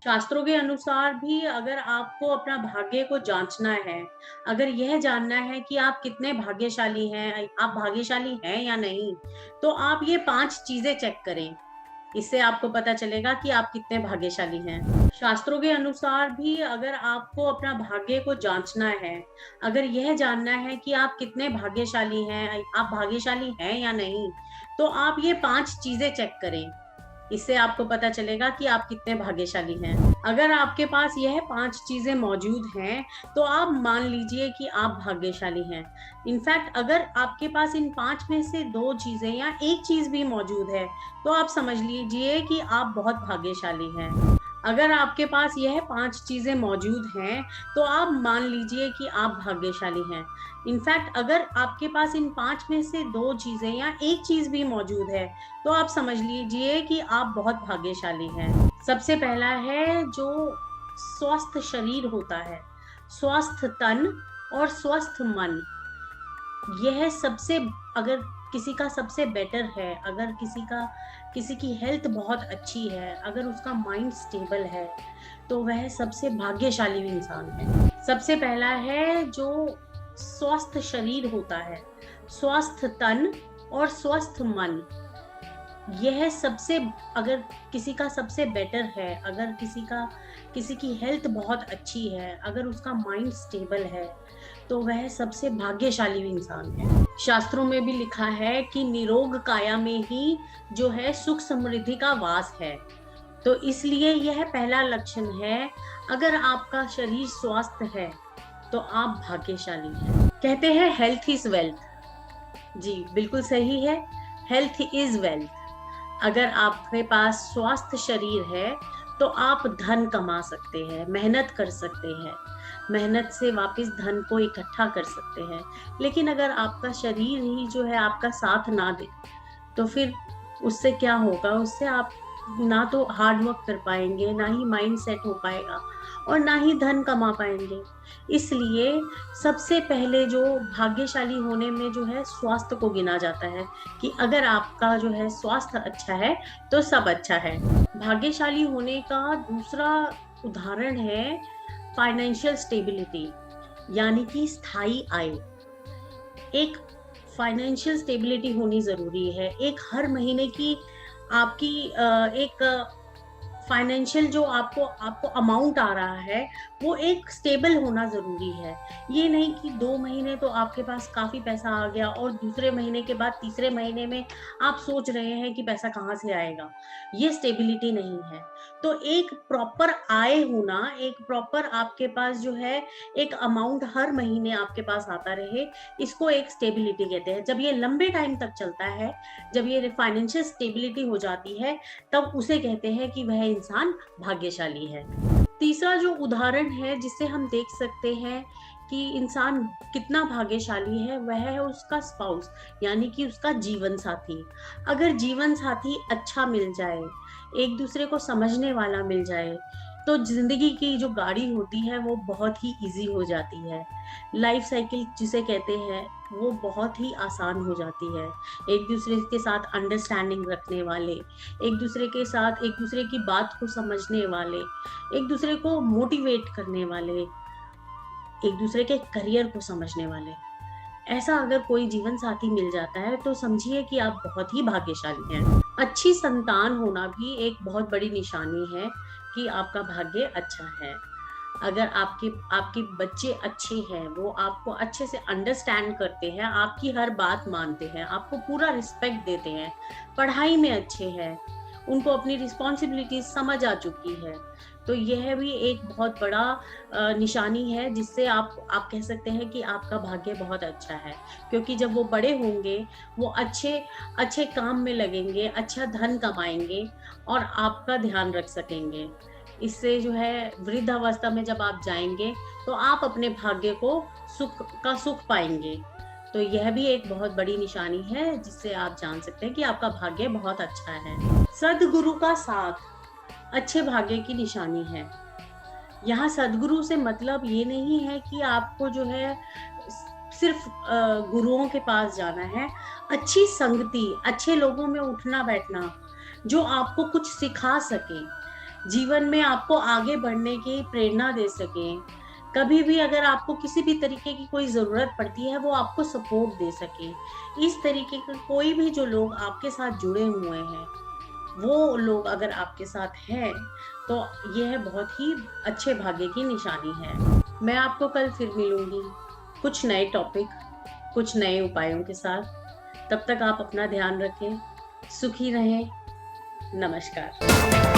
शास्त्रों के अनुसार भी अगर आपको अपना भाग्य को जाँचना है, अगर यह जानना है कि आप कितने भाग्यशाली हैं, आप भाग्यशाली हैं या नहीं, तो आप ये 5 चीज़ें चेक करें। इससे आपको पता चलेगा कि आप कितने भाग्यशाली हैं। शास्त्रों के अनुसार भी अगर आपको अपना भाग्य को जाँचना है, अगर यह जानना है कि आप कितने भाग्यशाली हैं, आप भाग्यशाली हैं या नहीं, तो आप ये 5 चीज़ें चेक करें। इससे आपको पता चलेगा कि आप कितने भाग्यशाली हैं। अगर आपके पास यह 5 चीज़ें मौजूद हैं, तो आप मान लीजिए कि आप भाग्यशाली हैं। इनफैक्ट अगर आपके पास इन 5 में से 2 चीज़ें या 1 चीज़ भी मौजूद है, तो आप समझ लीजिए कि आप बहुत भाग्यशाली हैं। अगर आपके पास यह 5 चीज़ें मौजूद हैं, तो आप मान लीजिए कि आप भाग्यशाली हैं। इनफैक्ट अगर आपके पास इन 5 में से 2 चीज़ें या 1 चीज़ भी मौजूद है, तो आप समझ लीजिए कि आप बहुत भाग्यशाली हैं। सबसे पहला है जो स्वस्थ शरीर होता है, स्वस्थ तन और स्वस्थ मन। यह सबसे अगर किसी का सबसे बेटर है, अगर किसी की हेल्थ बहुत अच्छी है, अगर उसका माइंड स्टेबल है, तो वह सबसे भाग्यशाली इंसान है। सबसे पहला है जो स्वस्थ शरीर होता है, स्वस्थ तन और स्वस्थ मन। यह सबसे अगर किसी का सबसे बेटर है, अगर किसी की हेल्थ बहुत अच्छी है, अगर उसका माइंड स्टेबल है, तो वह सबसे भाग्यशाली इंसान है। शास्त्रों में भी लिखा है कि निरोग काया में ही जो है सुख समृद्धि का वास है। तो इसलिए यह पहला लक्षण है, अगर आपका शरीर स्वस्थ है, तो आप भाग्यशाली हैं। कहते हैं हेल्थ इज़ वेल्थ। जी, बिल्कुल सही है, हेल्थ इज़ वेल्थ। अगर आपके पास स्वस्थ शरीर है, तो आप धन कमा सकते हैं, मेहनत कर सकते हैं, मेहनत से वापस धन को इकट्ठा कर सकते हैं। लेकिन अगर आपका शरीर ही जो है आपका साथ ना दे, तो फिर उससे क्या होगा? उससे आप ना तो हार्ड वर्क कर पाएँगे, ना ही माइंड सेट हो पाएगा और ना ही धन कमा पाएँगे। इसलिए सबसे पहले जो भाग्यशाली होने में जो है स्वास्थ्य को गिना जाता है कि अगर आपका जो है स्वास्थ्य अच्छा है, तो सब अच्छा है। भाग्यशाली होने का दूसरा उदाहरण है फाइनेंशियल स्टेबिलिटी, यानी कि स्थायी आय। एक फाइनेंशियल स्टेबिलिटी होनी ज़रूरी है। एक हर महीने की आपकी एक फाइनेंशियल जो आपको आपको अमाउंट आ रहा है, वो एक स्टेबल होना ज़रूरी है। ये नहीं कि 2 महीने तो आपके पास काफ़ी पैसा आ गया और दूसरे महीने के बाद तीसरे महीने में आप सोच रहे हैं कि पैसा कहाँ से आएगा। ये स्टेबिलिटी नहीं है। तो एक प्रॉपर आय होना, एक प्रॉपर आपके पास जो है एक अमाउंट हर महीने आपके पास आता रहे, इसको एक स्टेबिलिटी कहते हैं। जब ये लंबे टाइम तक चलता है, जब ये फाइनेंशियल स्टेबिलिटी हो जाती है, तब उसे कहते हैं कि वह इंसान भाग्यशाली है। तीसरा जो उदाहरण है जिससे हम देख सकते हैं कि इंसान कितना भाग्यशाली है, वह है उसका स्पाउस, यानी कि उसका जीवन साथी। अगर जीवन साथी अच्छा मिल जाए, एक दूसरे को समझने वाला मिल जाए, तो ज़िंदगी की जो गाड़ी होती है वो बहुत ही ईज़ी हो जाती है। लाइफ साइकिल जिसे कहते हैं, वो बहुत ही आसान हो जाती है। एक दूसरे के साथ अंडरस्टैंडिंग रखने वाले, एक दूसरे के साथ एक दूसरे की बात को समझने वाले, एक दूसरे को मोटिवेट करने वाले, एक दूसरे के करियर को समझने वाले। ऐसा अगर कोई जीवन साथी मिल जाता है, तो समझिए कि आप बहुत ही भाग्यशाली हैं। अच्छी संतान होना भी एक बहुत बड़ी निशानी है कि आपका भाग्य अच्छा है। अगर आपके आपके बच्चे अच्छे हैं, वो आपको अच्छे से अंडरस्टैंड करते हैं, आपकी हर बात मानते हैं, आपको पूरा रिस्पेक्ट देते हैं, पढ़ाई में अच्छे हैं, उनको अपनी रिस्पॉन्सिबिलिटीज़ समझ आ चुकी है, तो यह भी एक बहुत बड़ा निशानी है जिससे आप कह सकते हैं कि आपका भाग्य बहुत अच्छा है। क्योंकि जब वो बड़े होंगे, वो अच्छे अच्छे काम में लगेंगे, अच्छा धन कमाएँगे और आपका ध्यान रख सकेंगे। इससे जो है वृद्धावस्था में जब आप जाएँगे, तो आप अपने भाग्य को सुख पाएँगे। तो यह भी एक बहुत बड़ी निशानी है जिससे आप जान सकते हैं कि आपका भाग्य बहुत अच्छा है। सद्गुरु का साथ अच्छे भाग्य की निशानी है। यहाँ सद्गुरु से मतलब ये नहीं है कि आपको जो है सिर्फ गुरुओं के पास जाना है। अच्छी संगति, अच्छे लोगों में उठना-बैठना, जो आपको कुछ सिखा सकें। जीवन में आपको आगे बढ़ने की प्रेरणा दे सकें। कभी भी अगर आपको किसी भी तरीके की कोई ज़रूरत पड़ती है, वो आपको सपोर्ट दे सकें। इस तरीके के कोई भी जो लोग आपके साथ जुड़े हुए हैं, वो लोग अगर आपके साथ हैं, तो यह बहुत ही अच्छे भाग्य की निशानी है। मैं आपको कल फिर मिलूँगी, कुछ नए टॉपिक, कुछ नए उपायों के साथ। तब तक आप अपना ध्यान रखें, सुखी रहें। नमस्कार।